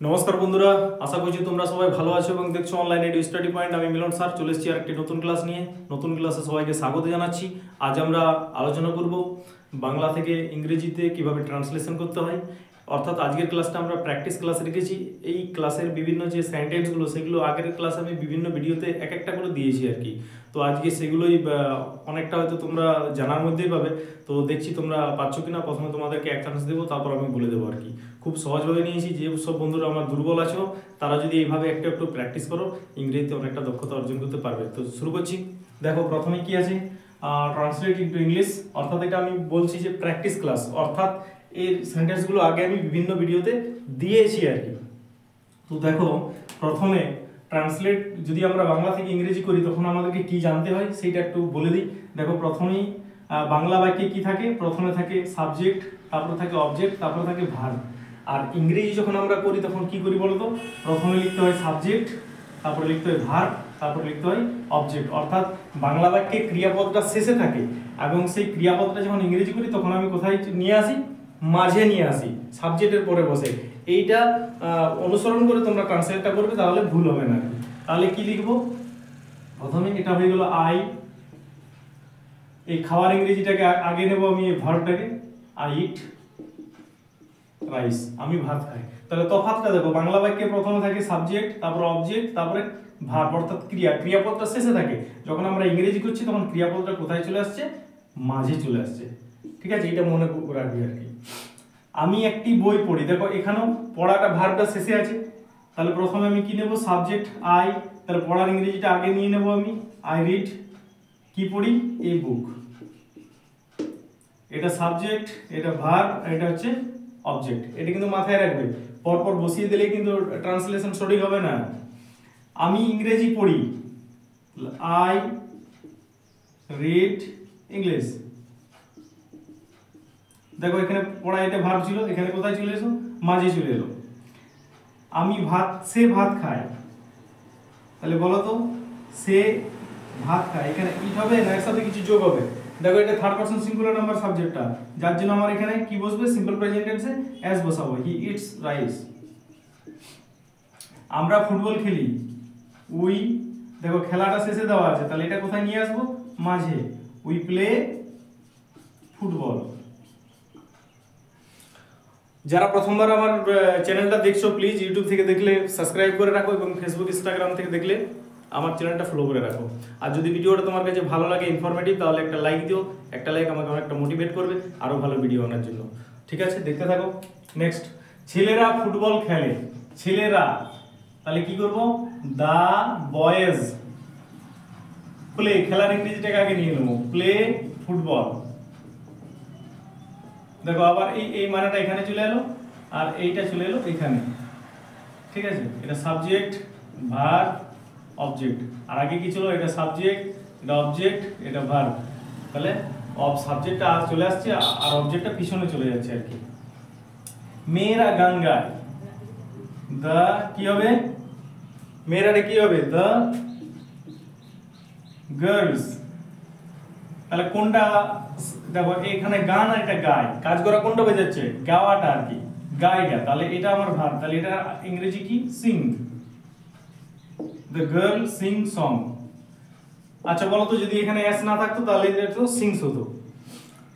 নমস্কার বন্ধুরা, আশা করছি তোমরা সবাই ভালো আছো এবং দেখছো অনলাইন এডু স্টাডি পয়েন্ট। আমি মিলন স্যার চলে এসেছি আর একটি নতুন ক্লাস নিয়ে। নতুন ক্লাসে সবাইকে স্বাগত জানাচ্ছি। আজ আমরা আলোচনা করব বাংলা থেকে ইংরেজিতে কিভাবে ট্রান্সলেশন করতে হয়। অর্থাৎ আজকের ক্লাসটা আমরা প্র্যাকটিস ক্লাস রেখেছি। এই ক্লাসের বিভিন্ন যে সেন্টেন্সগুলো সেগুলো আগের ক্লাসে আমি বিভিন্ন ভিডিওতে এক একটা করে দিয়েছি আর কি। তো আজকে সেগুলোই অনেকটা হয়তো তোমরা জানার মধ্যেই পাবে। তো দেখছি তোমরা পাচ্ছ কিনা। প্রথমে তোমাদেরকে এক চান্স দেবো, তারপর আমি বলে দেবো আর কি। খুব সহজভাবে নিয়েছি। যে সব বন্ধুরা আমার দুর্বল আছো তারা যদি এইভাবে একটু একটু প্র্যাকটিস করো, ইংরেজিতে অনেকটা দক্ষতা অর্জন করতে পারবে। তো শুরু করছি। দেখো প্রথমে কি আছে, ট্রান্সলেট ইনটু ইংলিশ। অর্থাৎ এটা আমি বলছি যে প্র্যাকটিস ক্লাস, অর্থাৎ এই সেন্টেন্সগুলো আগে আমি বিভিন্ন ভিডিওতে দিয়েছি আর কি। তো দেখো প্রথমে ট্রান্সলেট যদি আমরা বাংলা থেকে ইংরেজি করি তখন আমাদেরকে কি জানতে হয় সেটা একটু বলে দিই। দেখো প্রথমেই বাংলা বাক্যে কি থাকে, প্রথমে থাকে সাবজেক্ট, তারপরে থাকে অবজেক্ট, তারপরে থাকে ভার্ব। আর ইংরেজি যখন আমরা করি তখন কি করি বলতো, প্রথমে লিখতে হয় সাবজেক্ট, তারপরে লিখতে হয় ভার্ব, তারপরে লিখতে হয় অবজেক্ট। অর্থাৎ বাংলা বাক্যে ক্রিয়াপদটা শেষে থাকে এবং সেই ক্রিয়াপদটা যখন ইংরেজি করি তখন আমি কোথায় নিয়ে আসি, মাঝে নিয়ে আসি, সাবজেক্টের পরে বসে। এইটা অনুসরণ করে তোমরা ট্রান্সলেটটা করবে, তাহলে ভুল হবে না। তাহলে কি লিখবো, প্রথমে এটা হয়ে গেল আই। এই খাওয়ার ইংরেজিটাকে আগে নেব আমি, ভার্বটাকে। আই ইট রাইস, আমি ভাত খাই। তাহলে তফাৎটা দেখো, বাংলা বাক্যে প্রথমে থাকে সাবজেক্ট, তারপরে অবজেক্ট, তারপরে ভার্ব অর্থাৎ ক্রিয়াপদটা শেষে থাকে। যখন আমরা ইংরেজি করছি তখন ক্রিয়াপদটা কোথায় চলে আসছে, মাঝে চলে আসছে। ঠিক আছে, এটা মনে রাখবি আর কি। আমি একটি বই পড়ি, দেখো এখানেও পড়াটা ভার্বটা শেষে আছে। তাহলে প্রথমে আমি কি নেব, সাবজেক্ট আই, তাহলে পড়ার ইংরেজিটা আগে নিয়ে নেব আমি, আই রিড। কি পড়ি, এ বুক। এটা সাবজেক্ট, এটা ভার্ব, এটা হচ্ছে অবজেক্ট। এটা কিন্তু মাথায় রাখবে, পরপর বসিয়ে দিলে কিন্তু ট্রান্সলেশন সঠিক হবে না। আমি ইংরেজি পড়ি, আই রিড ইংলিশ। দেখো এখানে পড়া, এটা ভার্ব ছিল, এখানে কোথায় চলে এসো, মাঝে চলে এলো। সে ভাত খায়, তাহলে বলো তো, সে ভাত খায়, এখানে ইট হবে না এর সাথে কিছু যোগ হবে। দেখো এটা থার্ড পারসন সিঙ্গুলার নাম্বার সাবজেক্টটা, যার জন্য আমার এখানে কি বসবে, সিম্পল প্রেজেন্ট টেন্সে অ্যাজ বসাবো, হি ইটস রাইস। আমরা ফুটবল খেলি, উই। দেখো খেলাটা শেষে দেওয়া আছে, তাহলে এটা কোথায় নিয়ে আসবো, মাঝে, উই প্লে ফুটবল। যারা প্রথমবার আমার চ্যানেলটা দেখছো প্লিজ ইউটিউব থেকে দেখলে সাবস্ক্রাইব করে রাখো এবং ফেসবুক ইনস্টাগ্রাম থেকে দেখলে আমার চ্যানেলটা ফলো করে রাখো। আর যদি ভিডিওটা তোমার কাছে ভালো লাগে, ইনফরমেটিভ, তাহলে একটা লাইক দিও। একটা লাইক আমাকে অনেকটা মোটিভেট করবে আরও ভালো ভিডিও আনার জন্য। ঠিক আছে, দেখতে থাকো। নেক্সট, ছেলেরা ফুটবল খেলে, ছেলেরা, তাহলে কি করব, দা বয়েজ প্লে। খেলার ইংরেজিটাকে আগে নিয়ে নেবো, প্লে ফুটবল। দেখো আবার এই মানেটা এখানে চলে এলো আর এইটা চলে এলো এখানে। ঠিক আছে, এটা সাবজেক্ট, ভার্ব, অবজেক্ট। আর আগে কি ছিল, এটা সাবজেক্ট, এটা অবজেক্ট, এটা ভার্ব। তাহলে সাবজেক্টটা চলে আসছে আর অবজেক্টটা পিছনে চলে যাচ্ছে আর কি। মেয়েরা গান গায়, দা কি হবে, মেয়েরারে কি হবে, দা গার্লস। তাহলে কোনটা, দেখো এখানে গান আর এটা গায়, কাজ করা কোনটা হয়ে যাচ্ছে, গাওয়াটা আর কি, গায়টা। তাহলে এটা আমার ভার্ব, তাহলে এটা ইংরেজি কি, Singh. The girl Singh song. আচ্ছা বলো তো, যদি এখানে এস না থাকতো তাহলে এটা তো সিংস হতো।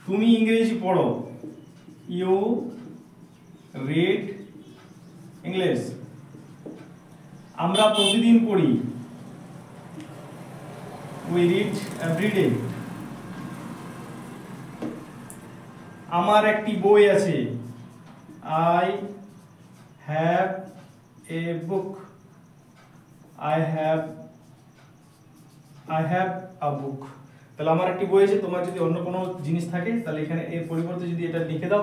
তুমি ইংরেজি পড়ো, ইউ রিড ইংলিশ। আমরা প্রতিদিন পড়ি, উই রিড এভরিডে। আমার একটি বই আছে, I have a book. I have a book. তাহলে আমার একটি বই আছে। তোমার যদি অন্য কোনো জিনিস থাকে তাহলে এখানে এর পরিবর্তে যদি এটা লিখে দাও,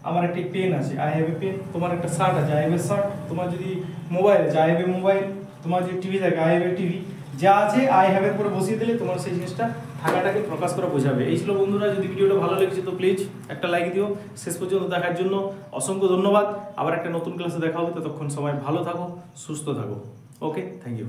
আমার একটি পেন আছে, আই হ্যাভ এ পেন। তোমার একটা শার্ট আছে, আই হ্যাভ এ শার্ট। তোমার যদি মোবাইল আছে, আই হ্যাভ এ মোবাইল। তোমার যদি টিভি থাকে, আই হ্যাভ এ টিভি। যা আছে আই হ্যাভ এর পরে বসিয়ে দিলে তোমার সেই জিনিসটা থাকাটাকে প্রকাশ করা বোঝাবে। এই ছিল বন্ধুরা। যদি ভিডিওটা ভালো লেগেছে তো প্লিজ একটা লাইক দিও। শেষ পর্যন্ত দেখার জন্য অসংখ্য ধন্যবাদ। আবার একটা নতুন ক্লাসে দেখা হবে, ততক্ষণ সবাই ভালো থাকো, সুস্থ থাকো। ওকে, থ্যাংক ইউ।